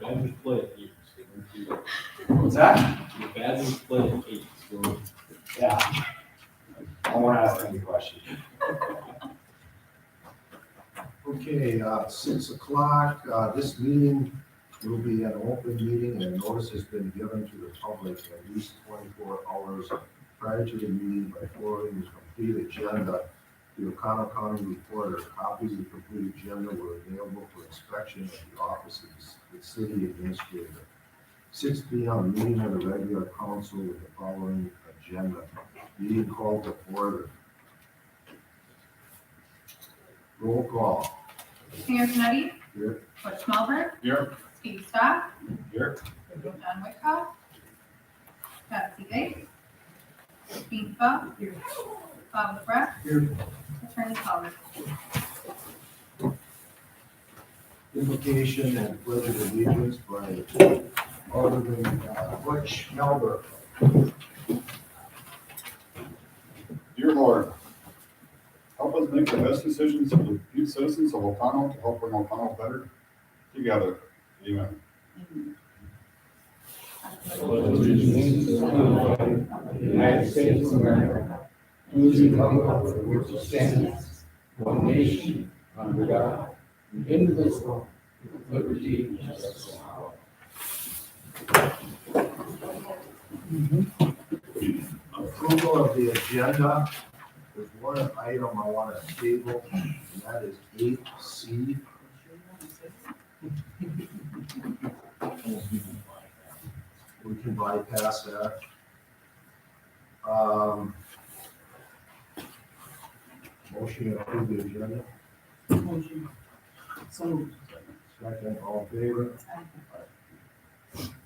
Badgers play at 8, so don't do that. What's that? The Badgers play at 8, so Yeah. I won't ask any questions. Okay, 6 o'clock, this meeting will be an open meeting and notice has been given to the public at least 24 hours prior to the meeting by forwarding the complete agenda. The O'Connell County Reporter, copies of the complete agenda were available for inspection at the office of the city administrator. 6 p.m. meeting of the regular council with the following agenda. Meeting called to order. Roll call. Mayor Janetti. Here. Butch Melbourne. Here. Steve Stock. Here. John Whitcock. Patsy Gates. Dean Phelps. Bob LaBrette. Here. Attorney Collins. Invocation and pledge of allegiance by Alderman Butch Melbourne. Dear Lord, help us make the best decisions for the few citizens of O'Connell to help bring O'Connell better together. Amen. allegiance to the flag of the United States of America, to the republic for which it stands, one nation, under God, indivisible, with liberty and justice for all. Approval of the agenda. There's one item I want to table, and that is 8C. We can bypass that. Motion to approve the agenda. Second, all in favor?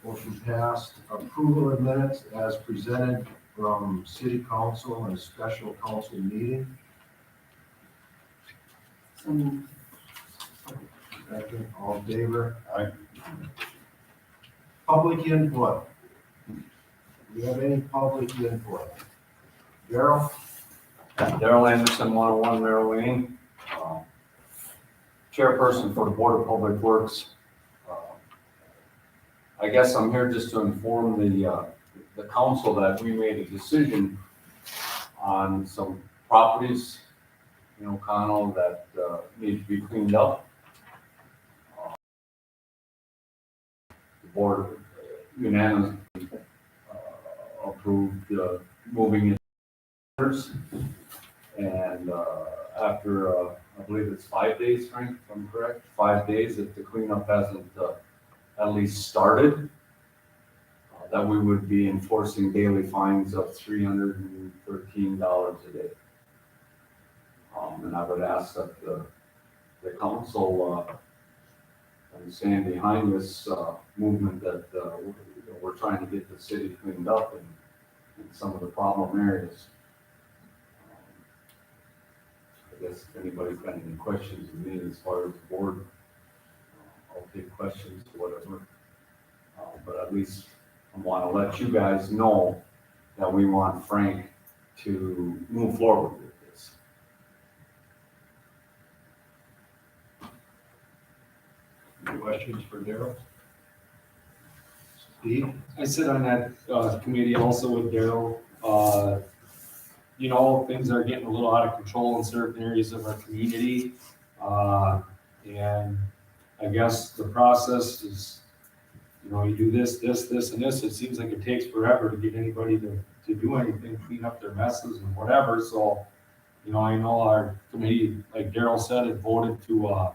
Motion passed. Approval of minutes as presented from city council and special council meeting. Second, all in favor? Aye. Public input. Do we have any public input? Darrell? Darrell Anderson, 101 Merrill Lane, chairperson for the Board of Public Works. I guess I'm here just to inform the council that we made a decision on some properties in O'Connell that need to be cleaned up. The board unanimously approved moving it. And after, I believe it's 5 days, Frank, if I'm correct, 5 days, if the cleanup hasn't at least started, that we would be enforcing daily fines of $313 a day. And I would ask that the council stand behind this movement that we're trying to get the city cleaned up in some of the problem areas. I guess if anybody's got any questions of me as far as the board, I'll take questions or whatever. But at least I want to let you guys know that we want Frank to move forward with this. Any questions for Darrell? Steve? I sit on that committee also with Daryl. You know, things are getting a little out of control in certain areas of our community. And I guess the process is, you know, you do this, and this. It seems like it takes forever to get anybody to do anything, clean up their messes and whatever. So, you know, I know our committee, like Daryl said, had voted to,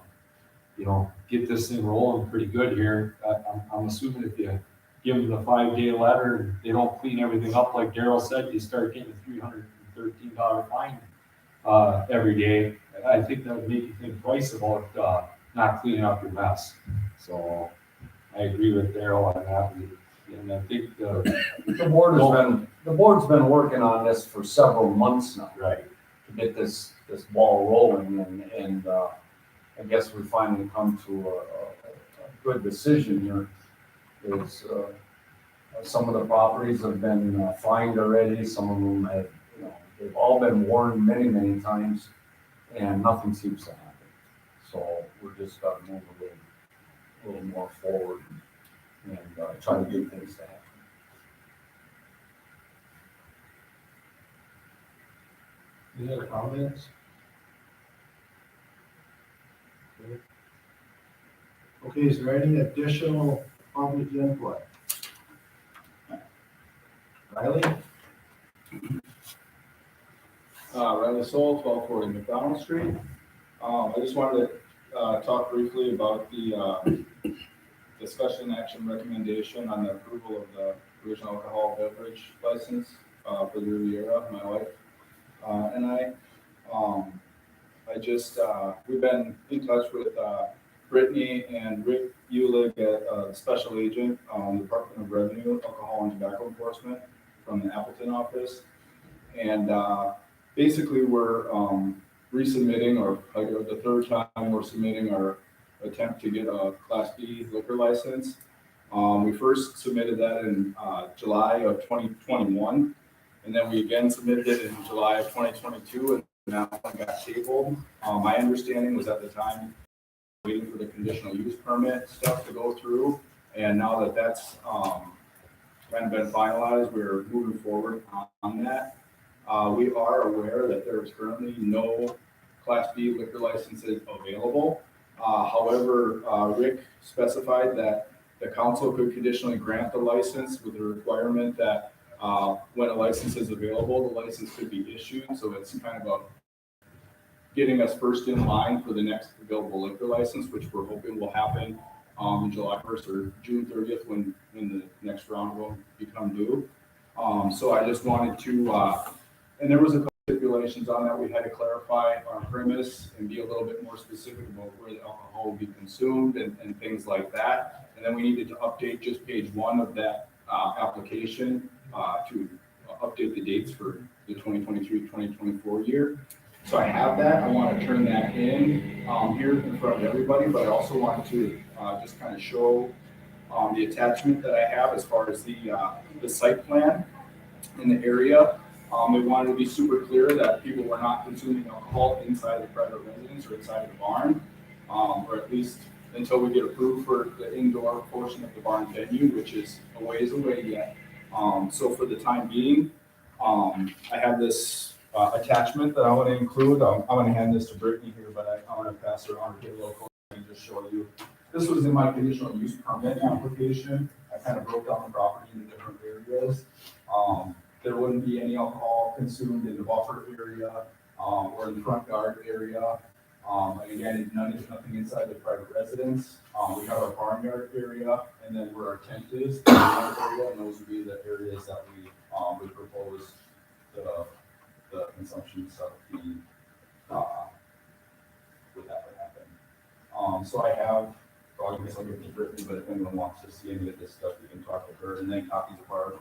you know, get this thing rolling pretty good here. I'm assuming if you give them the 5-day letter and they don't clean everything up, like Daryl said, you start getting a $313 fine every day. I think that would make you think twice about not cleaning up your mess. So I agree with Daryl on that. And I think The board's been working on this for several months now. right. To get this ball rolling, and I guess we finally come to a good decision here. Is some of the properties have been fined already, some of them have, you know, they've all been warned many times, and nothing seems to happen. So we're just got to move a little more forward. try to get things to happen. Any other comments? Okay, is there any additional public input? Riley? Riley Soul, 1240 McDonald Street. I just wanted to talk briefly about the discussion action recommendation on the approval of the provisional alcohol beverage license for the Riviera, my wife and I. We've been in touch with Brittany and Rick Ulig, Special Agent, Department of Revenue, Alcohol and Tobacco Enforcement from the Appleton office. And basically we're resubmitting, or like the third time we're submitting our attempt to get a Class B liquor license. We first submitted that in July of 2021, and then we again submitted it in July of 2022, and that one got tabled. My understanding was at the time waiting for the conditional use permit stuff to go through, and now that that's kind of been finalized, we're moving forward on that. We are aware that there is currently no Class B liquor licenses available. However, Rick specified that the council could conditionally grant the license with the requirement that when a license is available, the license could be issued. So it's kind of getting us first in line for the next available liquor license, which we're hoping will happen in July 1st or June 30th when the next round will become due. So I just wanted to, and there was a couple stipulations on that. We had to clarify our premise and be a little bit more specific about where the alcohol will be consumed and things like that. And then we needed to update just page 1 of that application to update the dates for the 2023-2024 year. So I have that. I want to turn that in here in front of everybody, but I also want to just kind of show the attachment that I have as far as the site plan in the area. They wanted to be super clear that people were not consuming alcohol inside the private residence or inside of the barn, or at least until we get approved for the indoor portion of the barn venue, which is a ways away yet. So for the time being, I have this attachment that I want to include. I'm going to hand this to Brittany here, but I want to pass her on to the local and just show you. This was in my conditional use permit application. I kind of broke down the property into different areas. There wouldn't be any alcohol consumed in the buffer area or in the front yard area. And again, nothing inside the private residence. We have our barnyard area, and then where our tent is, area, and those would be the areas that we would propose the consumption stuff be would that would happen. So I have, well, I guess I'll give it to Brittany, but if anyone wants to see any of this stuff, you can talk to her, and then copies of our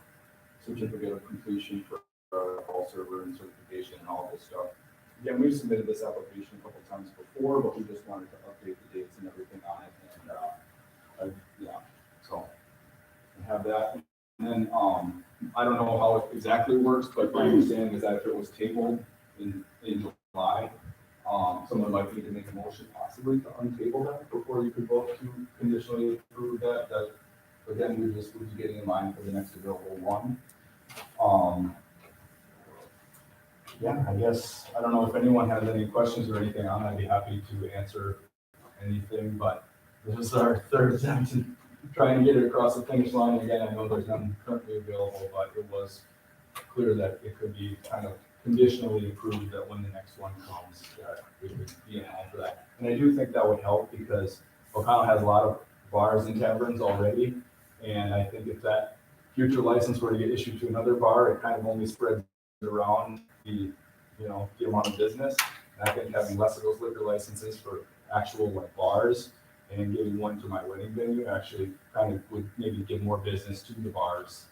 certificate of completion for our call server and certification and all this stuff. Again, we've submitted this application a couple times before, but we just wanted to update the dates and everything on it. And yeah, so I have that. And then I don't know how it exactly works, but my understanding is that if it was tabled in July, someone might need to make a motion possibly to untable that before you could vote to conditionally approve that. That again, we just would be getting in line for the next available one. Yeah, I guess, I don't know if anyone has any questions or anything on it. I'd be happy to answer anything, but this is our third attempt to try and get it across the finish line. Again, I know there's none currently available, but it was clear that it could be kind of conditionally approved that when the next one comes, that we would be in line for that. And I do think that would help because O'Connell has a lot of bars and taverns already. And I think if that future license were to get issued to another bar, it kind of only spreads around the amount of business. And I think having less of those liquor licenses for actual like bars and giving one to my wedding venue actually kind of would maybe give more business to the bars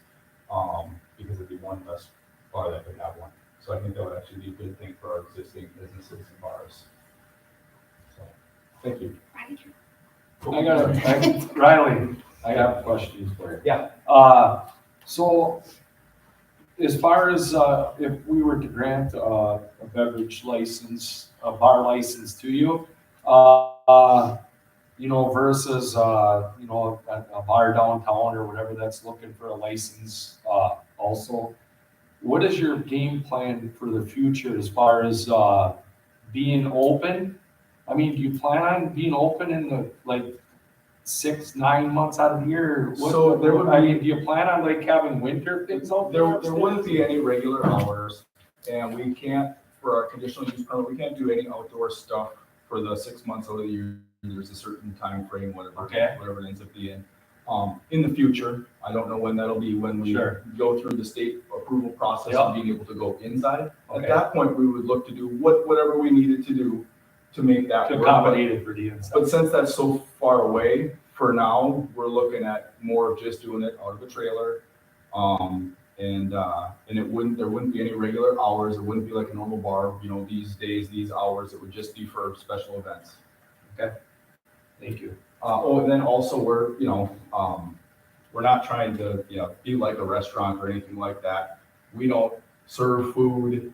because it'd be one less bar that could have one. So I think that would actually be a good thing for our existing businesses and bars. So, thank you. Riley, I have questions for you. Yeah. So as far as if we were to grant a beverage license, a bar license to you, you know, versus, you know, a bar downtown or whatever that's looking for a license, also. What is your game plan for the future as far as, being open? I mean, do you plan on being open in the, like, 6, 9 months out of the year? or what- So there would I be- mean, do you plan on like having winter things out there? There wouldn't be any regular hours, and we can't, for our conditional use permit, we can't do any outdoor stuff for the 6 months of the year. There's a certain time frame, whatever, Okay. whatever it ends up being. In the future, I don't know when that'll be, when we Sure. go through the state approval process Yep. of being able to go inside. At Okay. that point, we would look to do whatever we needed to do to make that To work. accommodate it for the inside. But since that's so far away, for now, we're looking at more of just doing it out of a trailer. And there wouldn't be any regular hours. It wouldn't be like a normal bar, you know, these days, these hours. It would just be for special events. Thank you. And then also we're, you know, we're not trying to, you know, be like a restaurant or anything like that. We don't serve food.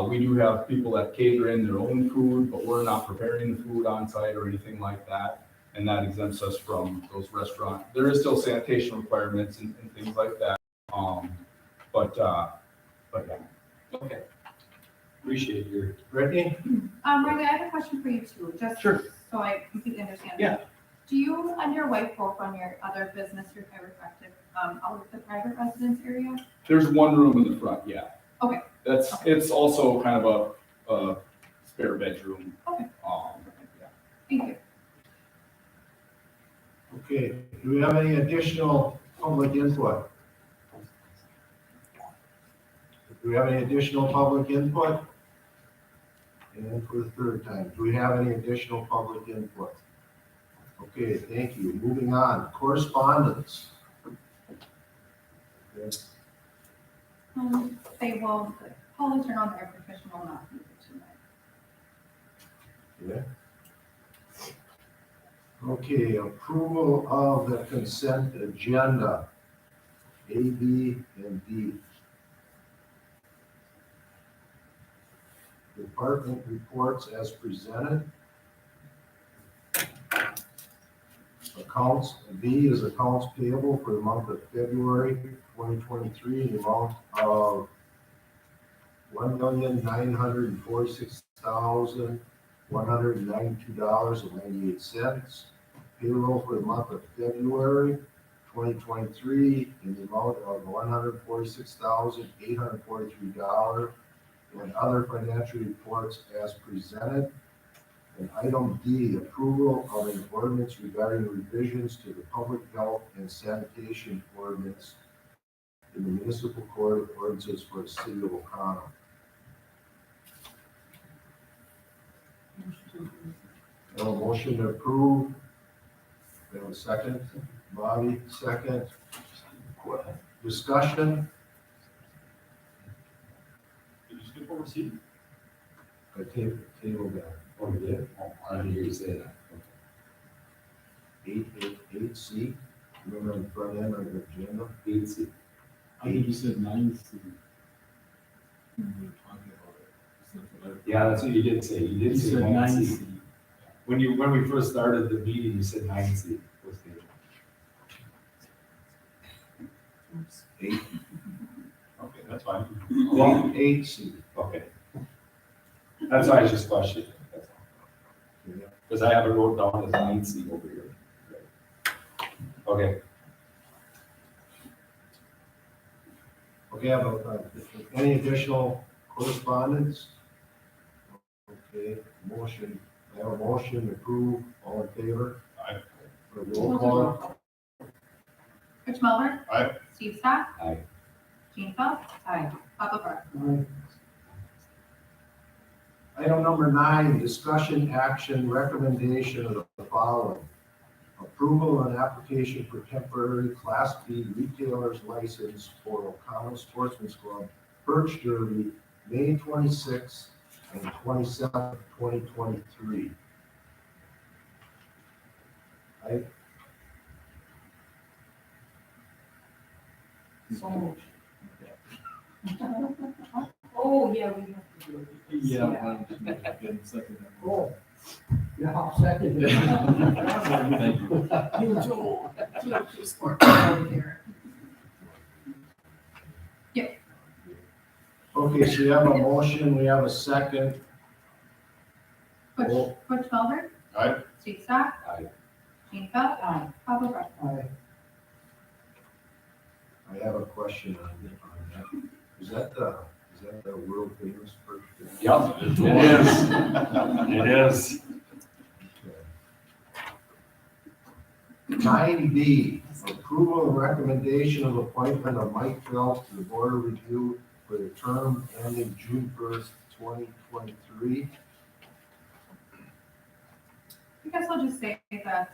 We do have people that cater in their own food, but we're not preparing the food on site or anything like that. And that exempts us from those restaurant. There is still sanitation requirements and things like that. But yeah. Okay. Appreciate your. Brittany? Randy, I have a question for you too, just Sure. so I completely understand. Yeah. Do you and your wife both run your other business, your chiropractic, out of the private residence area? There's one room in the front, yeah. Okay. It's also kind of a spare bedroom. Okay. Yeah. Thank you. Okay, do we have any additional public input? Do we have any additional public input? And for the third time, do we have any additional public input? Okay, thank you. Moving on, correspondence. Okay, They will, Paul turn on their professional, not be here tonight. yeah. Okay, approval of the consent agenda, A, B, and D. Department reports as presented. Accounts, B is accounts payable for the month of February 2023, in the amount of $1,946,192.98. Payroll for the month of February 2023, in the amount of $146,843. And other financial reports as presented. And item D, approval of an ordinance regarding revisions to the public health and sanitation ordinance in the municipal code of ordinances for the city of O'Connell. A motion to approve. We have a second. Bobby, second. Discussion. Did you skip over C? I table that. Oh, you did? Oh, I didn't hear you say that. 8C, remember on the front end of the agenda? 8C. I think you said 9C. Yeah, that's what you did say. You did You say said 9C. 9C. When we first started the meeting, you said 9C. was good. 8, Okay, that's fine. 8C. Okay. That's why I just questioned. Because I have it wrote down as 9C over here. Okay. Okay, any additional correspondence? Okay, motion, I have a motion to approve, all in favor? Aye. For roll call? Rich Mulder? Aye. Steve Stock? Aye. Gene Phil? Aye. Bob LaFleur? Item number 9, discussion, action, recommendation of the following. Approval of an application for temporary Class B retailer's license for O'Connell Sportsman's Club Birch Derby, May 26th and 27th, 2023. Oh, yeah, we have to do it. Yeah. Second. Oh, Yeah, I'll second it. Thank you. You too. Okay, so we have a motion, we have a second. Butch, Oh. Butch Melvin. Aye. Steve Stock. Aye. Gene Feld. Aye. Bob LaBrus. Aye. I have a question on that. Is that the world famous perch? Yep, it is. It is. 9B, approval and recommendation of appointment of Mike Felt to the Board of Review for the term ending June 1st, 2023. I guess I'll just say that,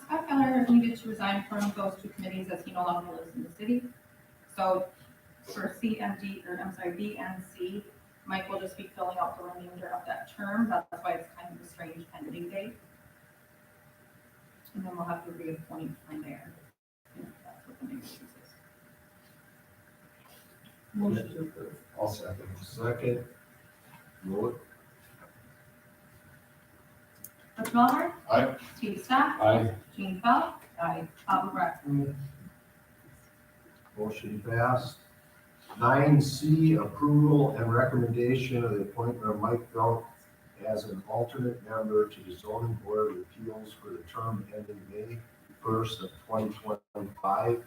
Scott Keller needed to resign from those two committees as he no longer lives in the city. So for B and C, Mike will just be filling out the remainder of that term. That's why it's kind of a strange ending date. And then we'll have to reappoint from there. If that's what the next is. Motion to approve. I'll second. Second, vote. Butch Melvin. Aye. Steve Stock. Aye. Gene Feld. Aye. Bob LaBrus. Motion passed. 9C, approval and recommendation of the appointment of Mike Felt as an alternate member to the zoning board of appeals for the term ending May 1st of 2025.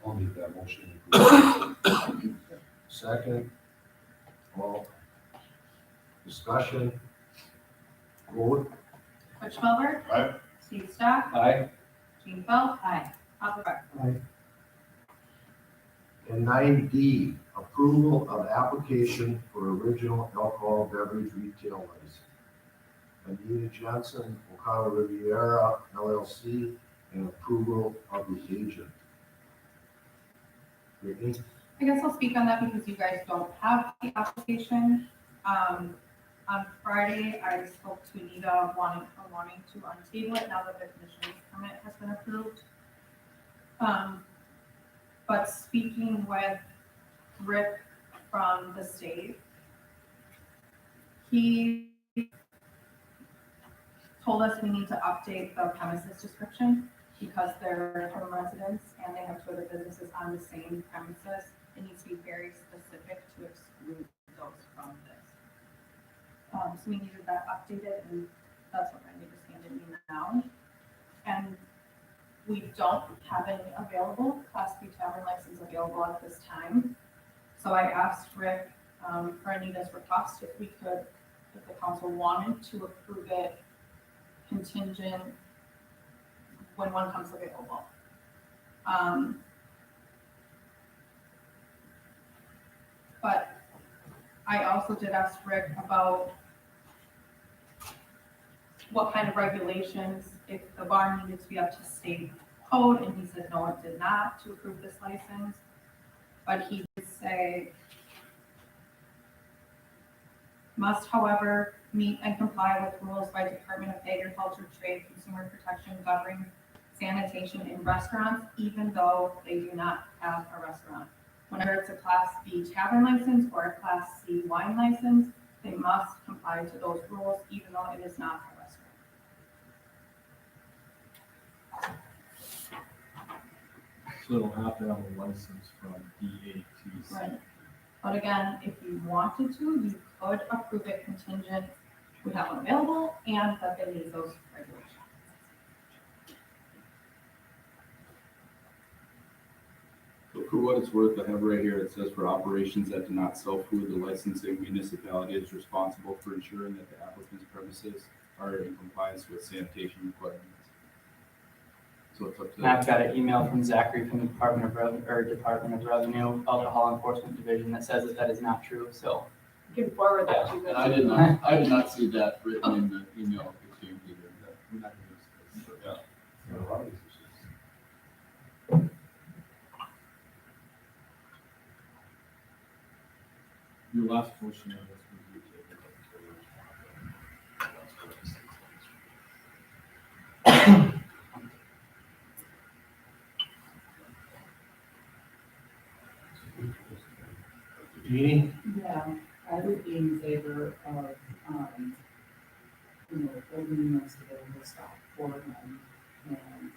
I'll make that motion. Second, all discussion, vote. Butch Melvin. Aye. Steve Stock. Aye. Gene Feld. Aye. Bob LaBrus. Aye. And 9D, approval of application for original alcohol beverage retail license. Anita Johnson, O'Connell Riviera LLC, and approval of the agent. Brittany? I guess I'll speak on that because you guys don't have the application. On Friday, I spoke to Anita wanting to untable it now that the conditional use permit has been approved. But speaking with Rick from the state, he told us we need to update the premises description because they're home residents and they have two other businesses on the same premises. It needs to be very specific to exclude those from this. So we needed that updated, and that's what Randy just handed me now. And we don't have any available, Class B tavern license available at this time. So I asked Rick, for Anita's request, if the council wanted to approve it contingent when one comes available. But I also did ask Rick about what kind of regulations, if the bar needed to be up to state code, and he said, no, it did not to approve this license. But he did say, must, however, meet and comply with rules by Department of Agriculture, Trade, Consumer Protection governing sanitation in restaurants, even though they do not have a restaurant. Whenever it's a Class B tavern license or a Class C wine license, they must comply to those rules, even though it is not a restaurant. So it'll have to have a license from DATC. Right. But again, if you wanted to, you could approve it contingent, we have one available, and that they meet those regulations. For what it's worth, I have right here, it says for operations that do not sell food, the licensing municipality is responsible for ensuring that the applicant's premises are in compliance with sanitation requirements. So it's up to. And I've got an email from Zachary from the Department of Revenue, Alcohol Enforcement Division that says that is not true, so. You can forward that to And I did not see that written in the email exchange either. We're not gonna discuss it. Yeah. Your last motion, I guess, was you. Jeannie? Yeah, I would be in favor of, holding most of the stock for them. And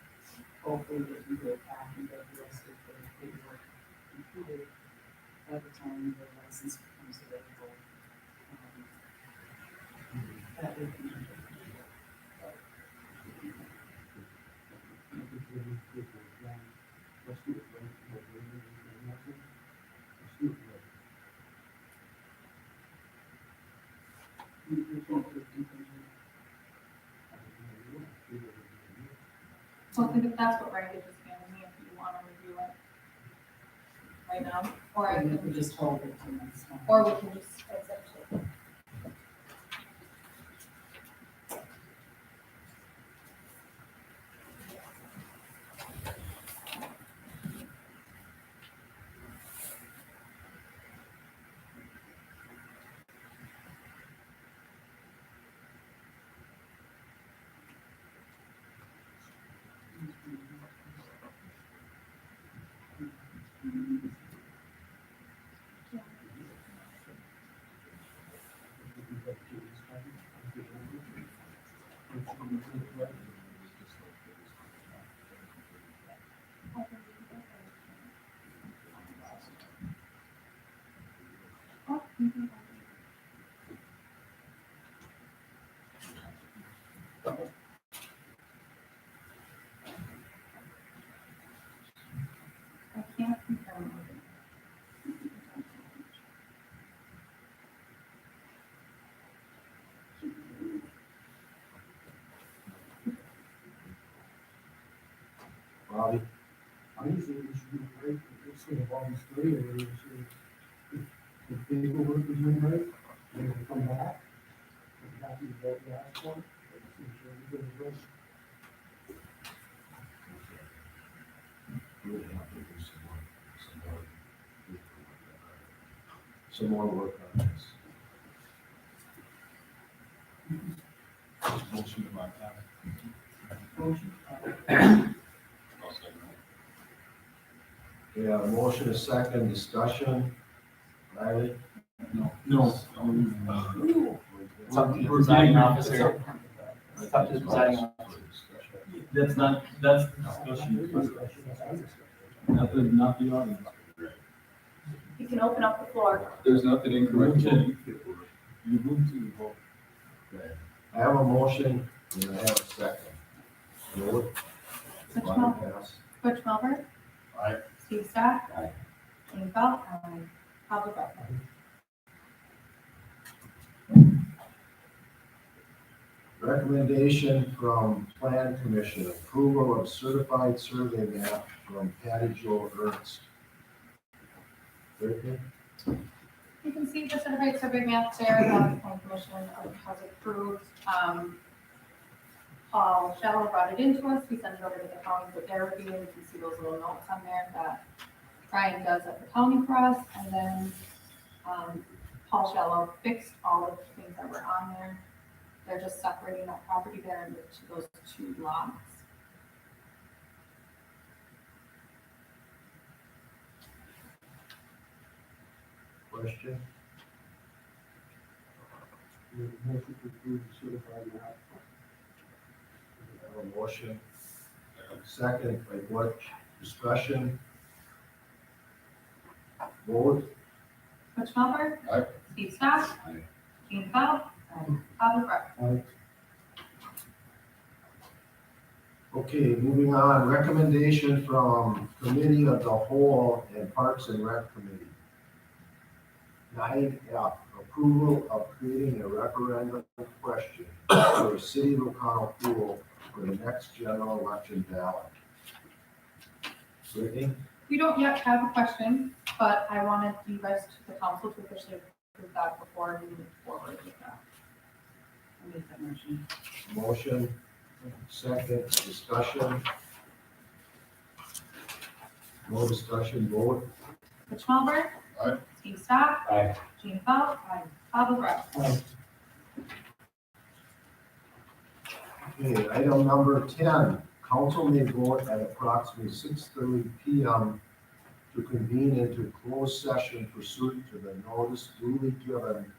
hopefully they can go back and get the rest of the paperwork completed by the time the license becomes available. That would be. So I think if that's what Randy just handed me, if you want to review it right now, or I Or we can could just hold it till next time. or we can just accept it. I can't confirm. Bobby? I usually should be right, it's sort of on the street, or you should, if paperwork is in right, they will come back. I'm happy to vote yes for it. I'm sure everybody's right. We'll have to do some more work on this. Motion about that. Yeah, motion, a second, discussion. Riley? No. It's up to the presiding officer. It's up to the presiding officer. That's not the discussion. Not the audience. You can open up the floor. There's nothing incorrect. You move to the vote. Okay. I have a motion, and I have a second. Vote. Butch Bobby Melvin. pass. Butch Melvin. Aye. Steve Stack. Aye. Gene Belt. Pablo Becker. Recommendation from Plan Commission, approval of certified survey map from Patty Jo Ernst. Brittany? You can see the certified survey map there that the planning commission has approved. Paul Shallow brought it into us. We sent it over to the county for their review. You can see those little notes on there that Brian does at the county for us. And then Paul Shallow fixed all of the things that were on there. They're just separating that property there into those two lots. Question? We have a motion to approve the certified map. I have a motion. Second, by Butch, discussion. Vote. Butch Melvin. Aye. Steve Stack. Aye. Gene Belt. Pablo Becker. Aye. Okay, moving on, recommendation from Committee of the Whole and Parks and Rec Committee. 9F, approval of creating a referendum question for a City of O'Connell pool for the next general election ballot. Brittany? We don't yet have a question, but I wanted you guys, the council, to officially approve that before we move forward with that. I'll make that motion. Motion, second, discussion. No discussion, vote. Butch Melvin. Aye. Steve Stack. Aye. Gene Belt. Pablo Becker. Aye. Okay, item number 10, council may vote at approximately 6:30 PM to convene into closed session pursuant to the notice duly given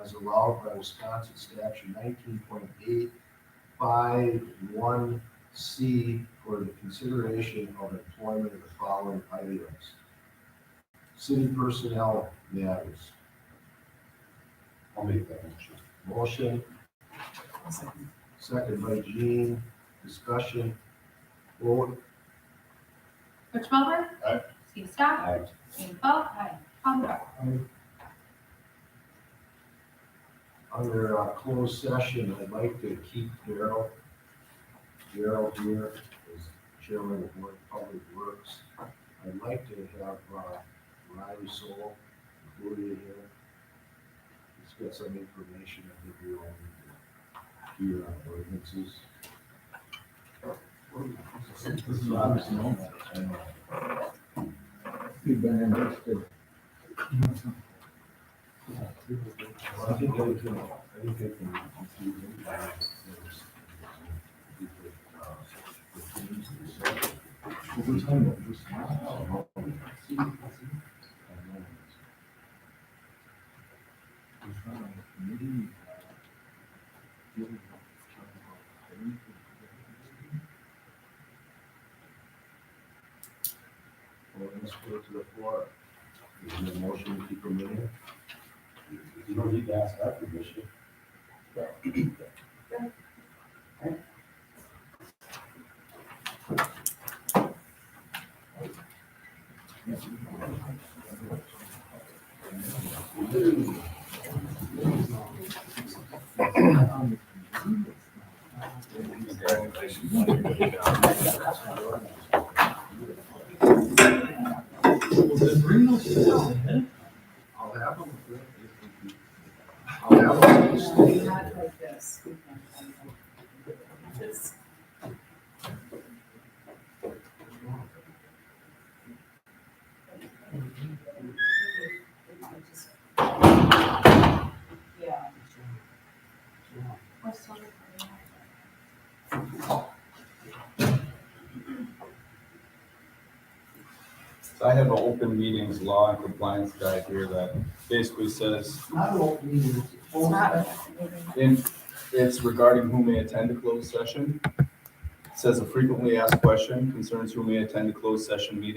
as allowed by Wisconsin statute 19.851C for the consideration of employment of the following items. City personnel matters. I'll make that motion. Motion, second by Gene, discussion, vote. Rich Melvin. Aye. Steve Scott. Aye. Ian Falk. Tom Wood. Under closed session, I'd like to keep Daryl here as chairman of Public Works. I'd like to have Riley Soul included here. He's got some information I think we all need to hear on ordinances. This is obviously no matter. You've been interested. Well, I think I can. Over time, it was- Well, let's go to the floor. Is there a motion to keep them in here? You don't need to ask that permission. I'll have them. I'll have them. Not like this. We can- Just- Yeah. We're still recording. So I have an open meetings law and compliance guide here that basically says, Not open meetings. It's not- it's regarding who may attend a closed session. It says a frequently asked question concerns who may attend a closed session meeting.